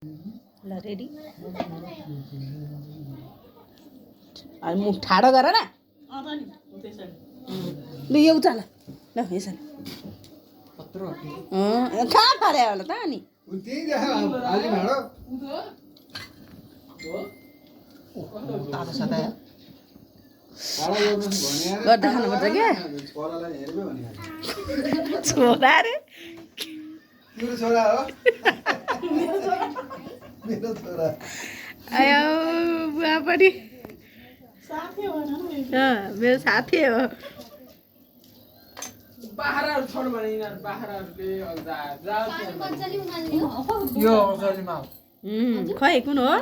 ल रेडी अनि मुख ठाडो गर न ल यो उचाल ल यसरी कहाँ फाले होला त अनि गर्दा खानुपर्छ क्या छोरा रे आयो बुवा पनि मेरो साथी हो खै कुन हो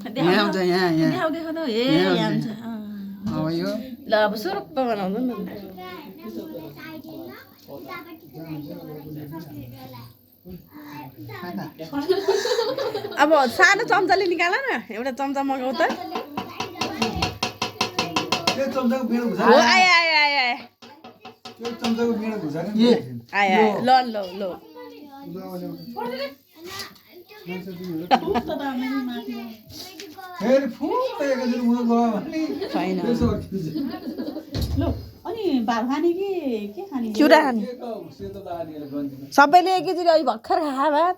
देखाउ त ए ल अब सुरुप्प बनाउँनु न अब सानो चम्चाले निकाल न एउटा चम्चा मगाउ त हो आए आए आए आए आए ल ल ल चुरा खाने सबैले एकैचोटि अहिले भर्खर खा भात